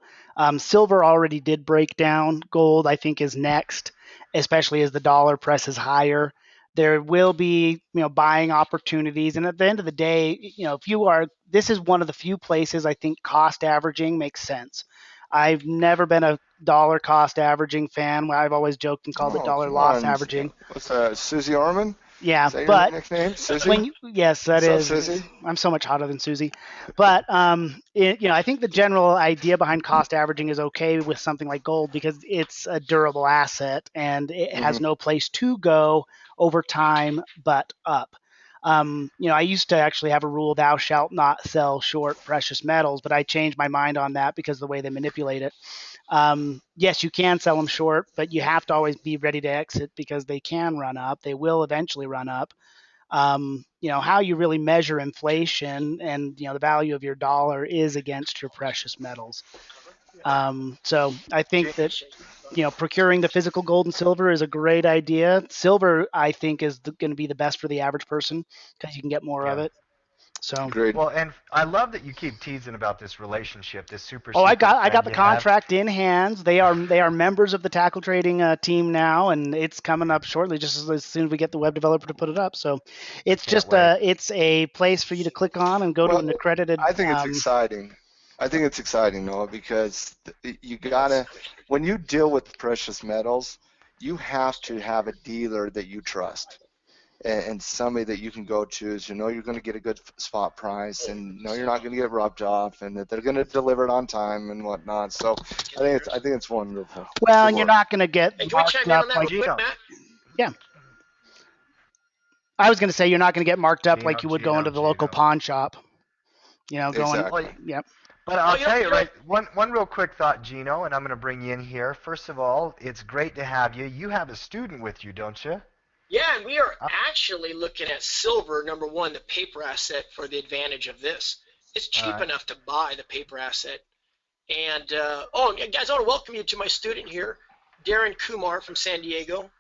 Silver already did break down. Gold, I think, is next, especially as the dollar presses higher. There will be, buying opportunities. And at the end of the day, this is one of the few places I think cost averaging makes sense. I've never been a dollar cost averaging fan. I've always joked and called it Oh, dollar come loss on. averaging. What's that, Susie Orman? Yeah, Is that your but nickname, Susie? yes, that What's up, is. Susie? I'm so much hotter than Susie, but I think the general idea behind cost averaging is okay with something like gold because it's a durable asset and it Mm-hmm. has no place to go over time but up. I used to actually have a rule: thou shalt not sell short precious metals, but I changed my mind on that because of the way they manipulate it. Yes, you can sell them short, but you have to always be ready to exit because they can run up. They will eventually run up. How you really measure inflation and the value of your dollar is against your precious metals. So I think that procuring the physical gold and silver is a great idea. Silver, I think, is going to be the best for the average person because you can get more of Yeah. it. So. Agreed. Well, and I love that you keep teasing about this relationship, this super Oh, I secret got friend the you have. contract in hands. They are members of the tackle trading team now, and it's coming up shortly. Just as soon as we get the web developer to put it up, so I it's can't just wait. it's a place for you to click on and go to an Well, accredited. I think it's exciting. I think it's exciting, Noah, because you gotta, when you deal with precious metals, you have to have a dealer that you trust and somebody that you can go to, so you're going to get a good spot price and know you're not going to get rubbed off and that they're going to deliver it on time and whatnot. So I think it's wonderful. Well, Good and you're work. not going to get Hey, can we marked chime in up on that like real quick, Gino, Matt? yeah. I was going to say you're not going to get marked up like you would go into the local Gino. pawn shop. Going. Exactly. Well, Yep. but I'll you tell you, know, right, one real quick thought, Gino, and I'm going to bring you in here. First of all, it's great to have you. You have a student with you, don't you? yeah, and we are Uh, actually looking at silver, number one, the paper asset for the advantage of this. It's all cheap right. enough to buy the paper asset. And, guys, I want to welcome you to my student here, Darren Kumar from San Diego.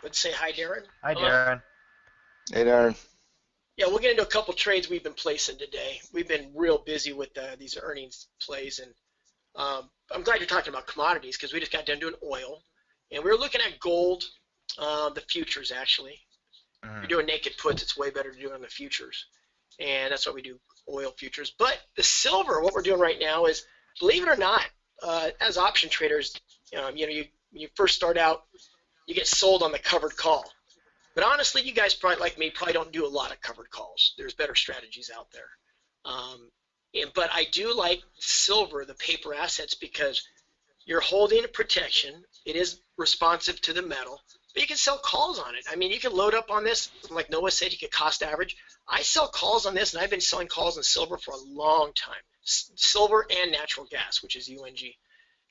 Let's say hi, Darren. Hi, Hello. Darren. Hey, Darren. Yeah, we'll get into a couple trades we've been placing today. We've been real busy with these earnings plays, and I'm glad you're talking about commodities because we just got done doing oil, and we were looking at gold, the futures actually. If you're doing naked puts, it's way better to do it on the futures, and that's what we do, oil futures. But the silver, what we're doing right now is, believe it or not, as option traders, when you first start out, you get sold on the covered call. But honestly, you guys probably, like me, probably don't do a lot of covered calls. There's better strategies out there. But I do like silver, the paper assets, because you're holding protection. It is responsive to the metal, but you can sell calls on it. I mean, you can load up on this. Like Noah said, you could cost average. I sell calls on this, and I've been selling calls on silver for a long time. Silver and natural gas, which is UNG.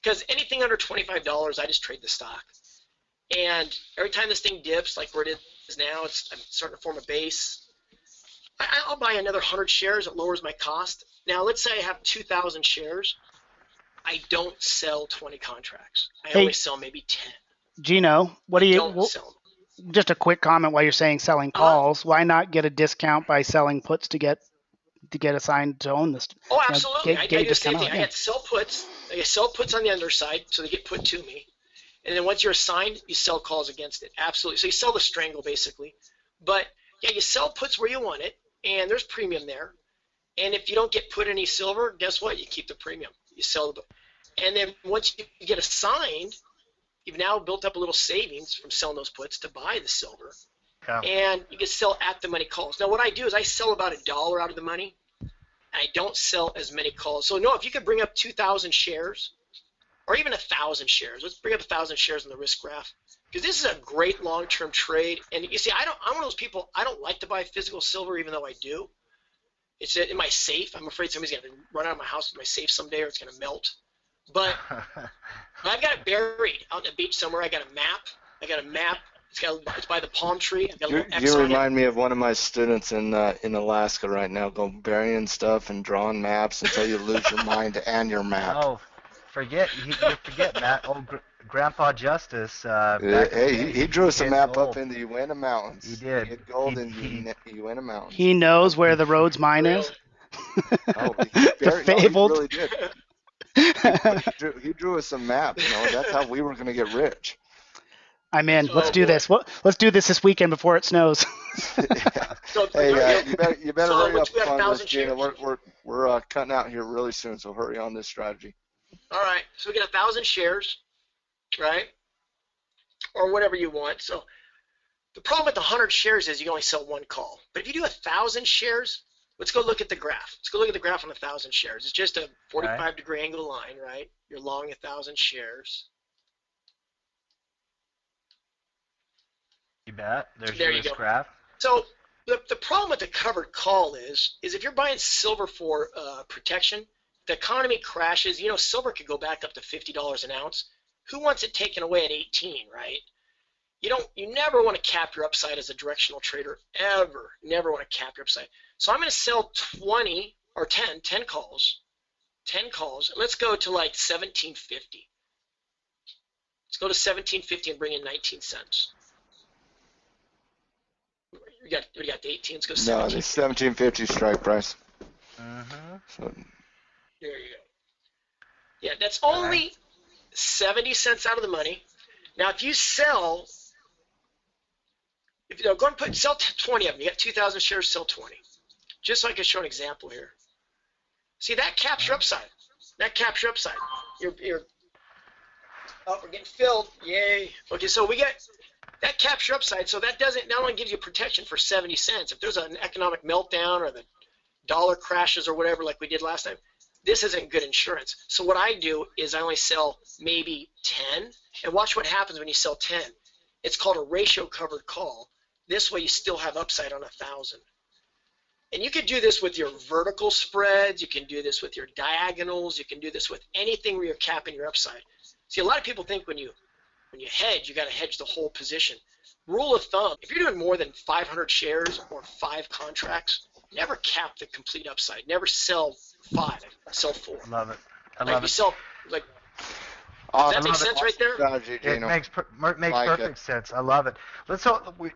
Because anything under $25, I just trade the stock. And every time this thing dips, like where it is now, I'm starting to form a base. I'll buy another 100 shares. It lowers my cost. Now, let's say I have 2,000 shares. I don't sell 20 contracts. I only sell maybe 10. Gino, what do you? Don't sell them. Just a quick comment while you're saying selling calls. Why not get a discount by selling puts to get assigned to own this? Oh, absolutely. I do the same thing. Yeah. I get sell puts. I get sell puts on the underside, so they get put to me. And then once you're assigned, you sell calls against it. Absolutely. So you sell the strangle, basically. But, yeah, you sell puts where you want it, and there's premium there. And if you don't get put any silver, guess what? You keep the premium. You sell the. And then once you get assigned, you've now built up a little savings from selling those puts to buy the silver. Yeah. And you can sell at the money calls. Now, what I do is I sell about $1 out of the money. I don't sell as many calls. So, no, if you could bring up 2,000 shares, or even 1,000 shares. Let's bring up 1,000 shares on the risk graph, because this is a great long-term trade. And you see, I'm one of those people. I don't like to buy physical silver, even though I do. It's in my safe. I'm afraid somebody's going to run out of my house with my safe someday, or it's going to melt. But I've got it buried out on the beach somewhere. I got a map. It's by the palm tree. I've got a little X You on remind me of one of my students in Alaska right now, go burying stuff and drawing maps until you lose your mind and your map. Oh, you forget, Matt. Grandpa Justice. Back in the day, he drew us a hit map gold. up in the Uinta Mountains. He did. He hit gold He- in he- the Uinta Mountains. He knows where the Rhodes mine is. Oh, The no, he fabled. really did. He drew us some maps. That's how we were going to get rich. I'm in. Let's Oh, do boy. this. Let's do this weekend before it snows. So, Hey, you better so hurry up we got on this, 1,000 Gina. shares. We're cutting out here really soon, so hurry on this strategy. All right, so we get 1,000 shares, right? Or whatever you want. So the problem with the 100 shares is you can only sell one call. But if you do 1,000 shares, let's go look at the graph. Let's go look at the graph on 1,000 shares. It's just a 45-degree angle line, right? You're long 1,000 shares. You bet. There's There your you go. graph. So the problem with the covered call is if you're buying silver for protection, the economy crashes. Silver could go back up to $50 an ounce. Who wants it taken away at 18, right? You never want to cap your upside as a directional trader, ever. Never want to cap your upside. So I'm going to sell 20 or 10 calls. 10 calls. Let's go to like 1750. Let's go to 1750 and bring in 19 cents. We got the 18. Let's go 17. No, the 1750 strike price. Mm-hmm. So, There you go. Yeah, that's only 70 cents out of the money. Now, if you sell, go and sell 20 of them. You got 2,000 shares, sell 20. Just so I can show an example here. See, that caps your upside. That caps your upside. Oh, we're getting filled. Yay. Okay, so we get that caps your upside. So that doesn't not only gives you protection for 70 cents. If there's an economic meltdown or the dollar crashes or whatever like we did last time, this isn't good insurance. So what I do is I only sell maybe 10, and watch what happens when you sell 10. It's called a ratio covered call. This way you still have upside on 1,000. And you can do this with your vertical spreads. You can do this with your diagonals. You can do this with anything where you're capping your upside. See, a lot of people think when you hedge, you got to hedge the whole position. Rule of thumb, if you're doing more than 500 shares or 5 contracts, never cap the complete upside. Never sell 5, sell 4. Love it. I Like love you it. sell, like, does that make love it. sense right there? strategy, It Gino. makes Like perfect it. sense. I love it.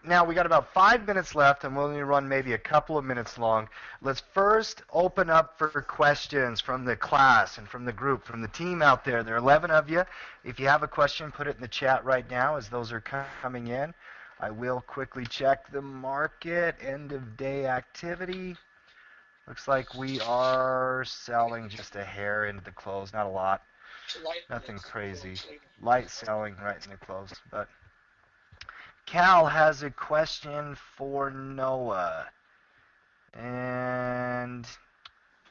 Now we got about 5 minutes left, and we'll only run maybe a couple of minutes long. Let's first open up for questions from the class and from the group, from the team out there. There are 11 of you. If you have a question, put it in the chat right now as those are coming in. I will quickly check the market. End of day activity. Looks like we are selling just a hair into the close, not a lot. Nothing crazy. Light selling right in the close. But Cal has a question for Noah. And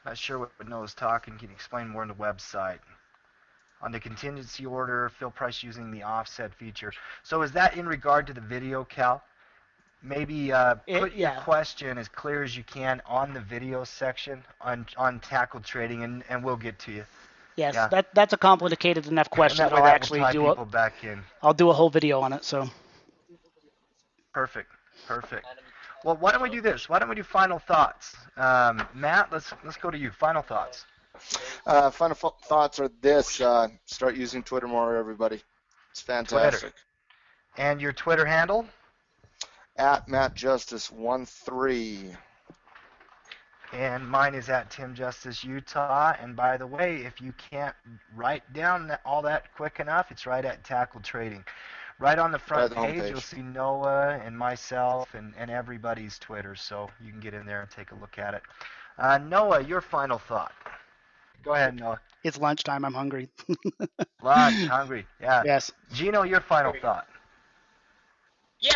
not sure what Noah's talking. Can you explain more on the website? On the contingency order, fill price using the offset feature. So is that in regard to the video, Cal? Maybe put your question as clear as you can on the video section on tackle trading, and we'll get to you. Yes, Yeah. that's a complicated enough question And that that way I'll that actually will tie do people back in. I'll do a whole video on it. So Perfect. Well, why don't we do this? Why don't we do final thoughts? Matt, let's go to you. Final thoughts. Final thoughts are this: start using Twitter more, everybody. It's fantastic. Twitter. And your Twitter handle? At MattJustice13. And mine is at TimJusticeUtah. And by the way, if you can't write down all that quick enough, it's right at Tackle Trading. Right on the front page, you'll see Noah and myself and everybody's Twitter, so you can get in there and take a look at it. Noah, your final thought. Go ahead, Noah. it's lunchtime. I'm hungry. Lunch, hungry. Yeah. Yes. Gino, your final thought. Yeah,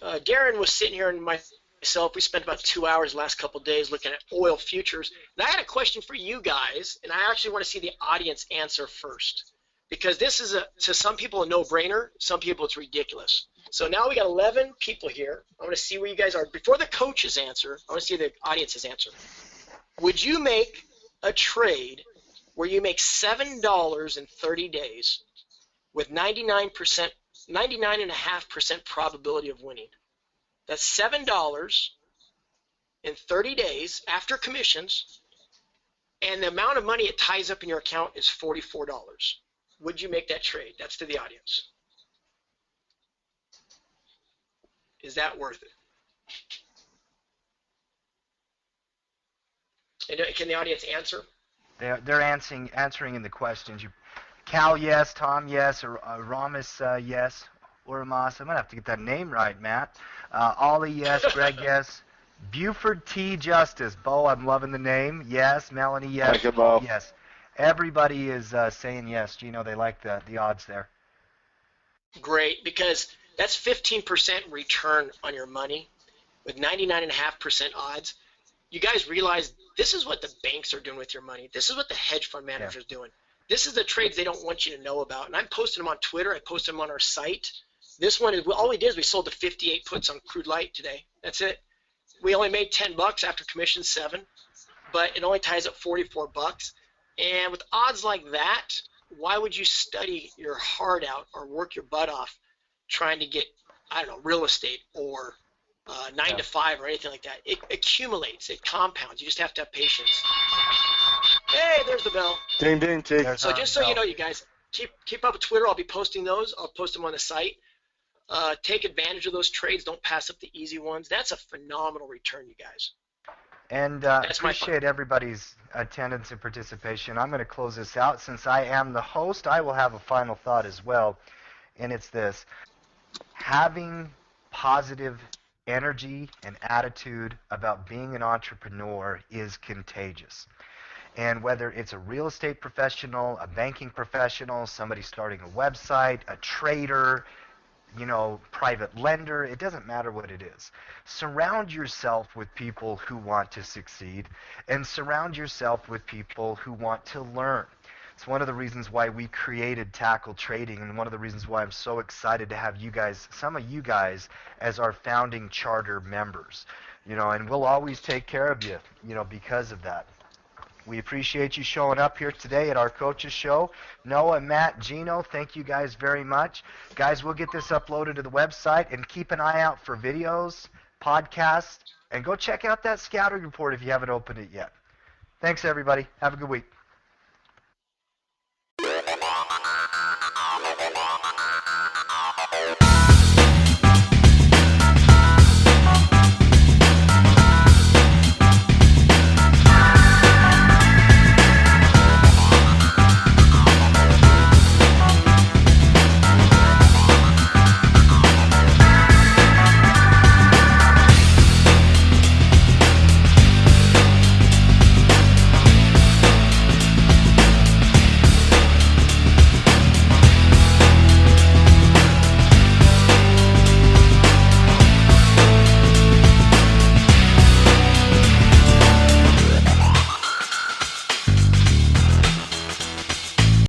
Darren was sitting here and myself, we spent about 2 hours the last couple of days looking at oil futures. And I had a question for you guys, and I actually want to see the audience answer first. Because this is, to some people, a no-brainer. Some people, it's ridiculous. So now we got 11 people here. I want to see where you guys are. Before the coaches answer, I want to see the audience's answer. Would you make a trade where you make $7 in 30 days with 99.5% probability of winning? That's $7 in 30 days after commissions, and the amount of money it ties up in your account is $44. Would you make that trade? That's to the audience. Is that worth it? And can the audience answer? They're answering in the questions. Cal, yes. Tom, yes. Ramis, yes. Uramas, I'm going to have to get that name right, Matt. Ollie, yes. Greg, yes. Buford T. Justice. Bo, I'm loving the name. Yes. Melanie, yes. Thank you, Bo. Yes. Everybody is saying yes. Gino, they like the odds there. Great, because that's 15% return on your money with 99.5% odds. You guys realize this is what the banks are doing with your money. This is what the hedge fund managers are doing. This is the trades they don't want you to know about. And I'm posting them on Twitter. I posted them on our site. This one, all we did is we sold the 58 puts on crude light today. That's it. We only made $10 after commission 7, but it only ties up $44. And with odds like that, why would you study your heart out or work your butt off trying to get, I don't know, real estate or 9 to 5 or anything like that? It accumulates, it compounds. You just have to have patience. Hey, there's the bell. Ding, ding, ding. So just so you know, you guys, keep up with Twitter. I'll be posting those. I'll post them on the site. Take advantage of those trades. Don't pass up the easy ones. That's a phenomenal return, you guys. And appreciate everybody's attendance and participation. I'm going to close this out. Since I am the host, I will have a final thought as well, and it's this. Having positive energy and attitude about being an entrepreneur is contagious. And whether it's a real estate professional, a banking professional, somebody starting a website, a trader, private lender, it doesn't matter what it is. Surround yourself with people who want to succeed, and surround yourself with people who want to learn. It's one of the reasons why we created Tackle Trading, and one of the reasons why I'm so excited to have you guys, some of you guys, as our founding charter members. And we'll always take care of you, because of that. We appreciate you showing up here today at our coaches show. Noah, Matt, Gino, thank you guys very much. Guys, we'll get this uploaded to the website, and keep an eye out for videos, podcasts, and go check out that scouting report if you haven't opened it yet. Thanks, everybody. Have a good week.